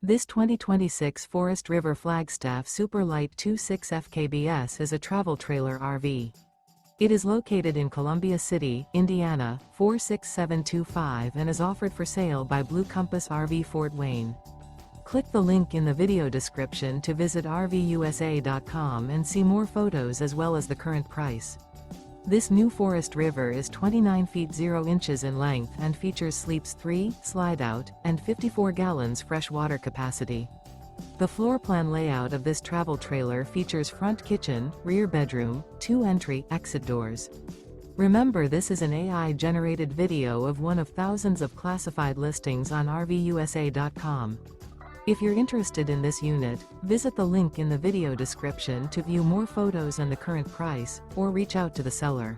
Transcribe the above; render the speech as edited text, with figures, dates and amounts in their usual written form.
This 2026 Forest River Flagstaff Super Lite 26 FKBS is a travel trailer RV. It is located in Columbia City, Indiana, 46725 and is offered for sale by Blue Compass RV Fort Wayne. Click the link in the video description to visit RVUSA.com and see more photos as well as the current price. This new Forest River is 29 feet 0 inches in length and features sleeps 3, Slideout, and 54 gallons fresh water capacity. The floor plan layout of this travel trailer features front kitchen, rear bedroom, 2 entry/exit doors. Remember, this is an AI-generated video of one of thousands of classified listings on RVUSA.com. If you're interested in this unit, visit the link in the video description to view more photos and the current price, or reach out to the seller.